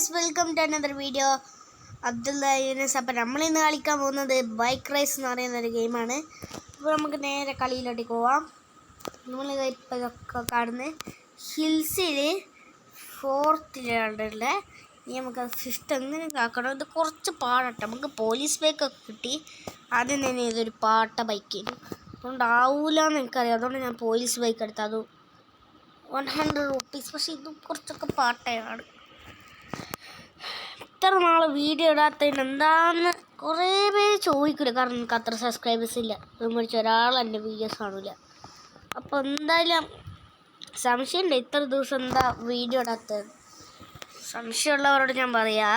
Guys, welcome to another video. Abdullah Younis. അപ്പം നമ്മളിന്ന് കളിക്കാൻ പോകുന്നത് ബൈക്ക് റേസ് എന്ന് പറയുന്നൊരു ഗെയിമാണ്. അപ്പോൾ നമുക്ക് നേരെ കളിയിലോട്ട് പോവാം. നമ്മൾ ഇപ്പോൾ ഇതൊക്കെ കാണുന്നത് ഹിൽസിൽ 4th ഇനി നമുക്ക് സിസ്റ്റം എങ്ങനെ ആക്കണം. ഇത് കുറച്ച് പാടട്ടെ. നമുക്ക് പോലീസ് ബൈക്കൊക്കെ കിട്ടി. ആദ്യം തന്നെ ഇതൊരു പാട്ട ബൈക്കിന് അതുകൊണ്ടാവൂല എന്ന് എനിക്കറിയാം. അതുകൊണ്ട് ഞാൻ പോലീസ് ബൈക്ക് എടുത്തത്. അത് 100 rupees. പക്ഷേ ഇത് കുറച്ചൊക്കെ പാട്ടയാണ്. ഇത്ര നാൾ വീഡിയോ ഇടാത്തതിന് എന്താണെന്ന് കുറേ പേര് ചോദിക്കില്ല. കാരണം എനിക്ക് അത്ര സബ്സ്ക്രൈബേഴ്സ് ഇല്ല. അതും പഠിച്ച ഒരാൾ എൻ്റെ വീഡിയോസ് കാണില്ല. അപ്പോൾ എന്തായാലും സംശയമുണ്ട് ഇത്ര ദിവസം എന്താ വീഡിയോ ഇടാത്തത്. സംശയമുള്ളവരോട് ഞാൻ പറയാ,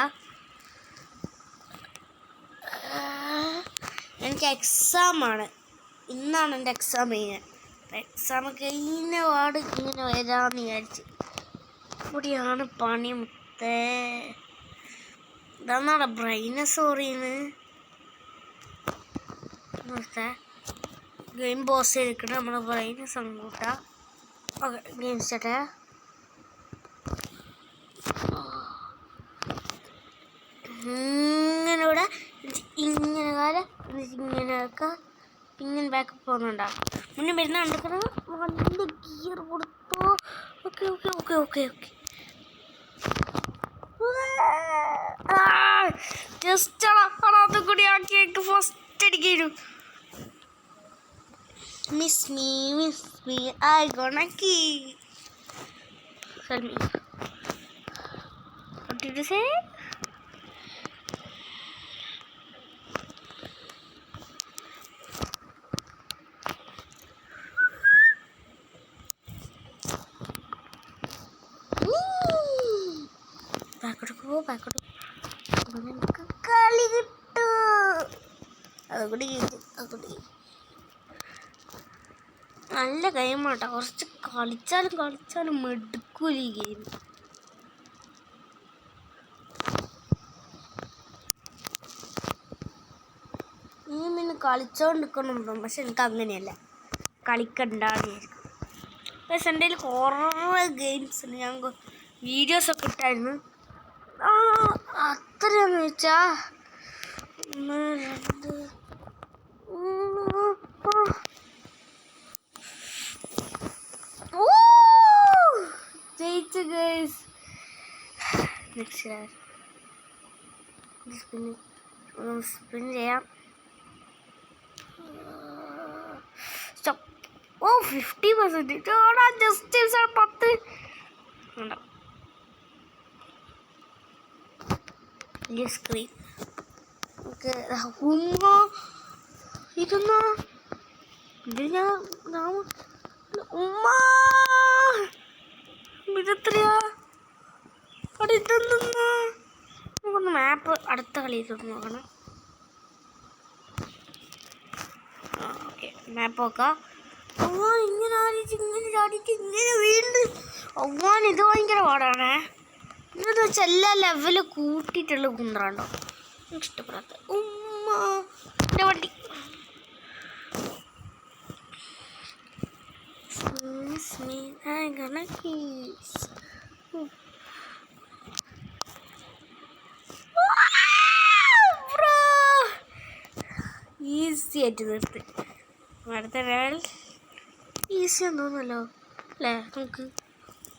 എനിക്ക് എക്സാമാണ്. ഇന്നാണ് എൻ്റെ എക്സാം കഴിഞ്ഞത്. എക്സാം കഴിഞ്ഞ പാട് ഇങ്ങനെ വരാമെന്ന് വിചാരിച്ച് ഇവിടെയാണ് പണി മുത്തേ. ഇതാന്നാടെ ബ്രൈനസോറിന്ന് ഗെയിം പോസ് ചെയ്തിട്ട് നമ്മുടെ ബ്രൈനസ് അങ്ങ് കൂട്ടാം. Okay, game start. ഇങ്ങനെ ഇവിടെ ഇങ്ങനെ കാലം ഇങ്ങനെ വെക്കാം. ഇങ്ങനെ ബാക്കപ്പ് പോകുന്നുണ്ടാവും. മുന്നേ വരുന്ന കണ്ടിട്ട് നല്ല ഗിയർ കൊടുത്തോ. Okay okay okay okay okay just അത് കൂടി ആക്കി ഫസ്റ്റ് അടിക്കും. മിസ് മീ ഐ ഗോണ കീ. Tell me. What did you say? ബാക്കോട്ട് കളി കിട്ടു. അതുകൂടി നല്ല ഗെയിമാട്ടോ. കുറച്ച് കളിച്ചാലും മെടുക്കൂല ഈ ഗെയിം. ഈ പിന്നെ കളിച്ചോണ്ടിരിക്കണം. പക്ഷെ എനിക്ക് അങ്ങനെയല്ല, കളിക്കണ്ടായിരിക്കും. പക്ഷെ എൻ്റെ കയ്യിൽ കുറേ ഗെയിംസ് ഉണ്ട്. ഞാൻ വീഡിയോസൊക്കെ ഇട്ടായിരുന്നു. അത്രയെന്ന് വെച്ചാൽ 1 2 ജയിച്ചു ഗൈസ്. നെക്സ്റ്റ് സ്പിൻ ചെയ്യാം. 50%. ജസ്റ്റ് 10 ഉണ്ടോ സ്ക്രീൻ. ഇതൊന്നാ ഇതെത്രയാ? ഇതൊന്നാ നമുക്കൊന്ന് മാപ്പ് അടുത്ത കളിയിൽ നോക്കണം. ഓക്കെ, മാപ്പ് നോക്കാം. ഇങ്ങനെ ചാടിച്ച് ഇങ്ങനെ വീണ്ടും ഇത് ഭയങ്കര പാടാണേ. ഇതെന്ന് വെച്ചാൽ എല്ലാ ലെവലും കൂട്ടിയിട്ടുള്ള കുന്തറാണ്ടോ എനിക്ക് ഇഷ്ടപ്പെടാത്ത. എൻ്റെ വണ്ടി ഈസി ആയിട്ട് നിർത്തി. അടുത്ത ലെവൽ ഈസിയാന്ന് തോന്നുന്നല്ലോ അല്ലേ? നമുക്ക്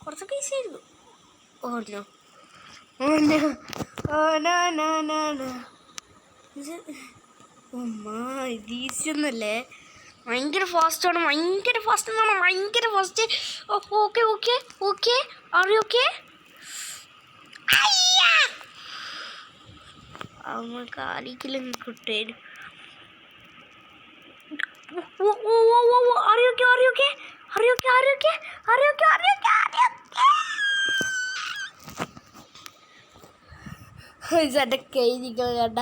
കുറച്ചൊക്കെ ഈസി ആയിരുന്നു. ഓനോ ഇത് ഈസിയൊന്നുമല്ലേ? ഭയങ്കര ഫാസ്റ്റാണ്. ഭയങ്കര ഫാസ്റ്റ്. ഓക്കെ അറിയോക്കെ അവർക്ക് ആരെങ്കിലും കിട്ടും. അറിയോക്കെ എൻ്റെ കയ്യിലിരിക്കുന്നത് കണ്ട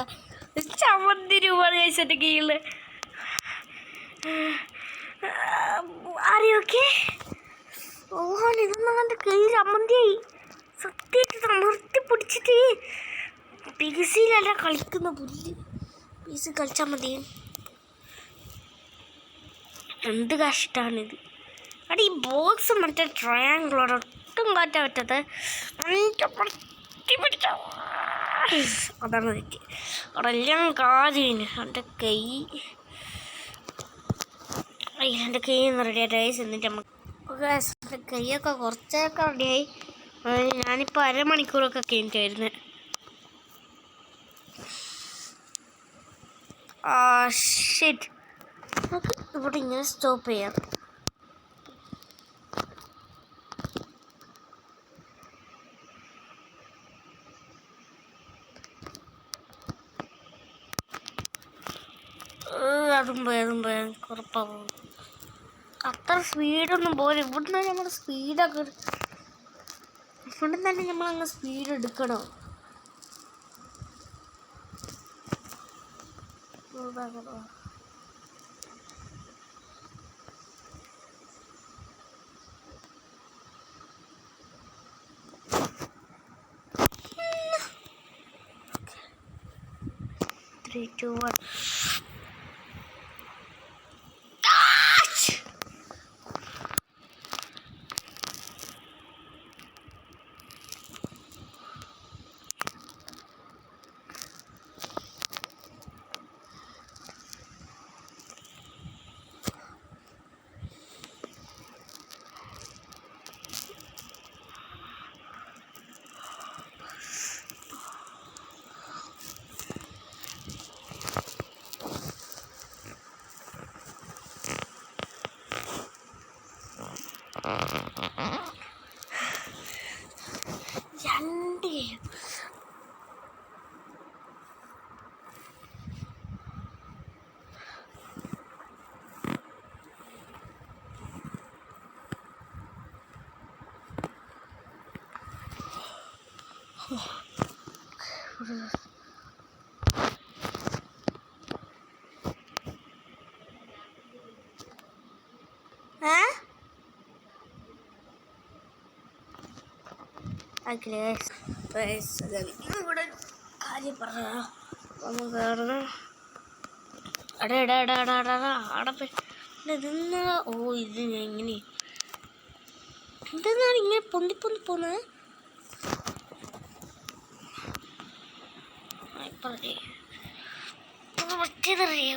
ചമ്മന്തി രൂപയാണ് കഴിച്ചെൻ്റെ കയ്യിൽ. അറിയോക്കെ ഇതൊന്നും എൻ്റെ കയ്യിൽ ചമ്മന്തിയായി. സത്യമായിട്ട് നിർത്തി പിടിച്ചിട്ട് പിസിയിലല്ല കളിക്കുന്ന പുല്ല്. പിസി കളിച്ചാൽ മതി. എന്ത് കഷ്ടമാണിത്. ഈ ബോക്സ് മറ്റേ ട്രയാങ്കിളോട് ഒട്ടും കാറ്റാൻ പറ്റാത്ത പിടിച്ചോ. അതാണ് തെറ്റ്. അവിടെ എല്ലാം കാര്യം എൻ്റെ കൈ ഒന്ന് റെഡിയായി എന്നിട്ട് നമുക്ക് എൻ്റെ കൈയൊക്കെ കുറച്ചൊക്കെ റെഡിയായി. ഞാനിപ്പോൾ അരമണിക്കൂറൊക്കെ കഴിഞ്ഞിട്ടായിരുന്നു. ഷിറ്റ്, നമുക്ക് ഇവിടെ ഇങ്ങനെ സ്റ്റോപ്പ് ചെയ്യാം. അതും പോയി കുറപ്പാകും. അത്ര സ്പീഡൊന്നും പോലെ. ഇവിടുന്ന് നമ്മൾ സ്പീഡൊക്കെ ഇവിടെ തന്നെ നമ്മളങ്ങ് സ്പീഡ് എടുക്കണം. Three, two, one. ഇവിടെ കാര്യം പറയാ കാരണം ഇതെന്നാ? ഓ, ഇത് ഞാൻ ഇങ്ങനെ എന്തെന്നാണ് ഇങ്ങനെ പൊന്തി പോന്നത്?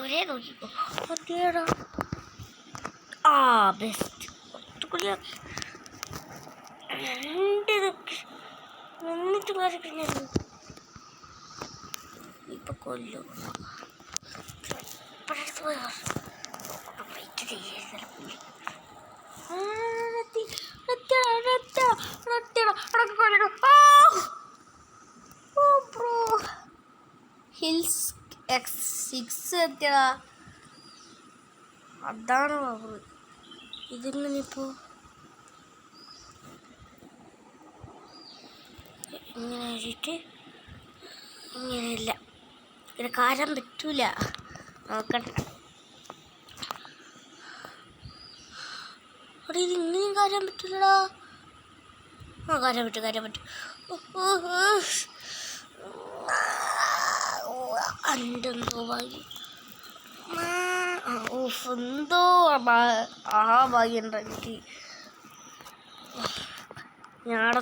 ഒരേ നോക്കിക്കോ. അതേടാ, ബെസ്റ്റ്. എന്നിട്ട് മാറി കഴിഞ്ഞാൽ ഇപ്പൊ കൊല്ലും. Hills X6 എത്തിയടാ. അതാണ് പവർ. ഇതിങ്ങനെ ഇപ്പോൾ ഇങ്ങനെ ആയിട്ട് ഇങ്ങനെയല്ല, ഇങ്ങനെ കാരാൻ പറ്റൂല. നോക്കണ്ട, അവിടെ ഇത് ഇങ്ങനെയും കാരാൻ പറ്റൂലടാ. കാരാൻ പറ്റും. എന്തോ ഭാഗ്യം. എന്തോ ഭാഗ്യം ഉണ്ടോ എനിക്ക്. ഞാടെ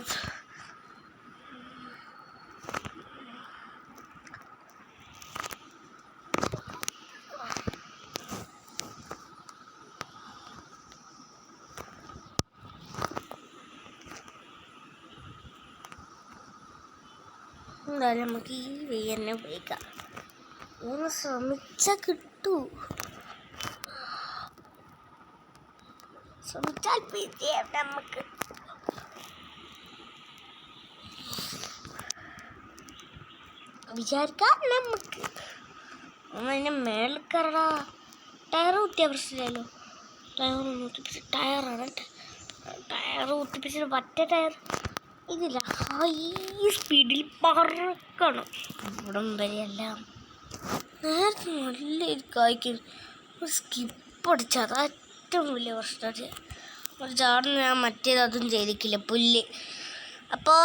എന്തായാലും നമുക്ക് ഈ വേ തന്നെ ഉപയോഗിക്കാം. ഒന്ന് ശ്രമിച്ചാൽ കിട്ടൂ. ശ്രമിച്ചാൽ നമുക്ക് വിചാരിക്കാം. നമുക്ക് അതിൻ്റെ മേളിൽ കയറാ. ടയർ കുത്തിയ പ്രശ്നമില്ലല്ലോ. ടയർ കുത്തിപ്പിച്ചിട്ട് മറ്റേ ടയർ ഇതില്ല. ഹൈ സ്പീഡിൽ പറക്കണം. ഇവിടം വരെയെല്ലാം നേരത്തെ നല്ല കായ്ക്കും. സ്കിപ്പ് അടിച്ചാൽ അത് ഏറ്റവും വലിയ പ്രശ്നമാണ്. ഒരു ചാടിന് ഞാൻ മറ്റേതൊന്നും ചെയ്തിട്ടില്ല, പുല്ല്. അപ്പോൾ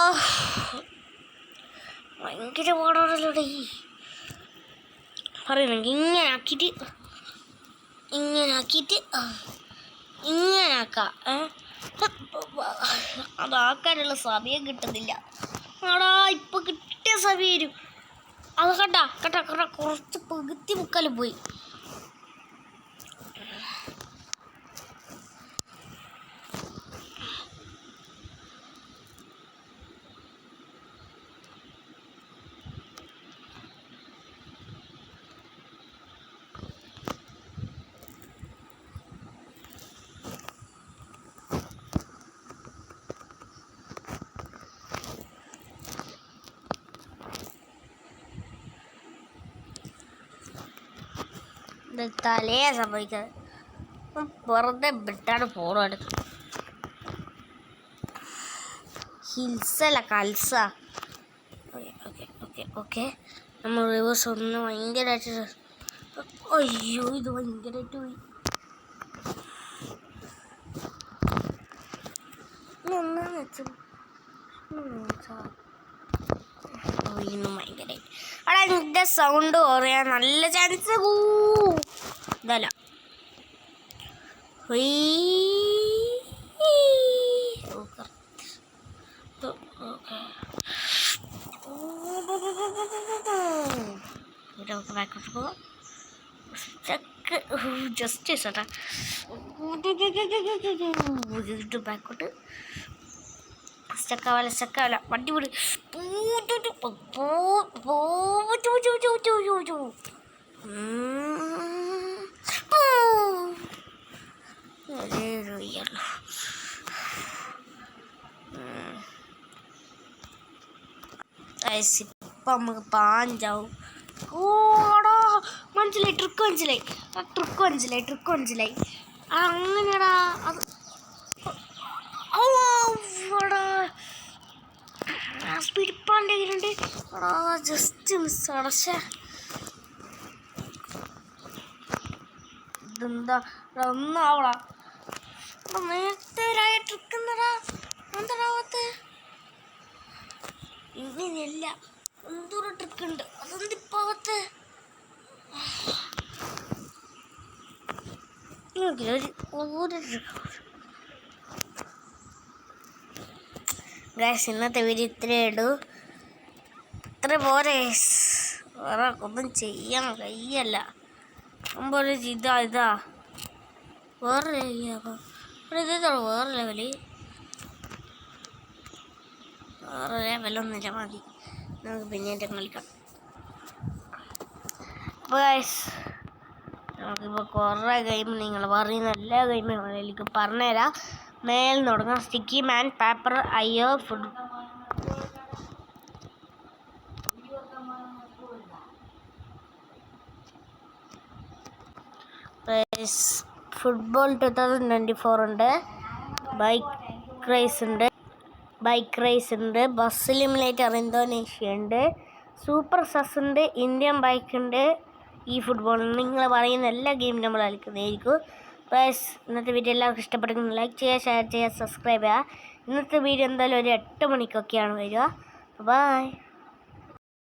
ഭയങ്കര പാടാണല്ലോടെ ഈ പറയുന്നെങ്കിൽ ഇങ്ങനെ ആക്കാം. അതാക്കാനുള്ള സമയം കിട്ടുന്നില്ല. ആടാ, ഇപ്പൊ കിട്ടിയ സമയം വരും. അത് കേട്ടാ കേട്ടാ കേട്ടാ കുറച്ച് പകുതി മുക്കാലും പോയി. തലയെ സംഭവിക്കാതെ വെറുതെ വിട്ടാണ് ഫോണോ എടുത്ത്. ഹിൽസല്ല കൽസ. ഓക്കെ ഓക്കെ ഓക്കെ ഓക്കെ നമ്മൾ റിവേഴ്സ് ഒന്ന് ഭയങ്കരമായിട്ട്. അയ്യോ ഇത് ഭയങ്കരമായിട്ട് പോയി. ഒന്നാന്ന് വെച്ചു ഇന്നും ഭയങ്കരമായിട്ട്. അവിടെ എൻ്റെ സൗണ്ട് കുറയാൻ നല്ല ചാൻസ്. ഇതല്ല ബാക്കോട്ട് പോവാം. ജസ്റ്റ് ചേട്ടാ ബാക്കോട്ട് സ്റ്റക്കാവല വണ്ടി വിട്. ഇപ്പം നമുക്ക് പാഞ്ചാവും. ഓടാ മനസ്സിലായി. ട്രിക്ക് മനസ്സിലായി. അങ്ങനെയാടാ അത്. സ്പീഡിപ്പാൻ്റെ കയ്യിലുണ്ട്. ജസ്റ്റ് മിസ് അടച്ച. ഇതെന്താ ഒന്നാവളാ നേരത്തെ ട്രിക്ക് എന്നടാ എന്താടാവത്ത്. ഇങ്ങനെയല്ല എന്തോരം ട്രിക്ക് ഉണ്ട്. അതെന്തിപ്പാവത്ത് ഗൈസ്. ഇന്നത്തെ വീഡിയോ ഇത്രയേ ഉള്ളൂ. ഇത്ര പോരെ. വേറെ ഒന്നും ചെയ്യാൻ കഴിയല്ല. മുമ്പൊരു ഇതാ വേറെ ഇതോളൂ. വേറെ ലെവലൊന്നുമില്ല. മതി നമുക്ക് പിന്നീട് കളിക്കാം. അപ്പോൾ ഗൈസ് നമുക്കിപ്പോൾ കുറേ ഗെയിം നിങ്ങൾ പറയുന്ന എല്ലാ ഗെയിമും എനിക്ക് പറഞ്ഞുതരാം. മേൽ തുടങ്ങാം. സ്റ്റിക്കി മാൻ, പേപ്പർ, അയ്യോ, ഫുട്ബോൾ 2024 ഉണ്ട്. ബൈക്ക് റേസ് ഉണ്ട്. ബസ് സിമുലേറ്റർ ഇന്തോനേഷ്യ ഉണ്ട്. സൂപ്പർ സസ് ഉണ്ട്. ഇന്ത്യൻ ബൈക്ക് ഉണ്ട്. ഈ ഫുട്ബോൾ നിങ്ങൾ പറയുന്ന എല്ലാ ഗെയിമും നമ്മൾ കളിക്കുന്നതായിരിക്കും. പ്ലസ് ഇന്നത്തെ വീഡിയോ എല്ലാവർക്കും ഇഷ്ടപ്പെട്ടെങ്കിൽ ലൈക്ക് ചെയ്യുക, ഷെയർ ചെയ്യുക, സബ്സ്ക്രൈബ് ചെയ്യുക. ഇന്നത്തെ വീഡിയോ എന്തായാലും ഒരു 8 മണിക്കൊക്കെയാണ് വരിക. ബൈ.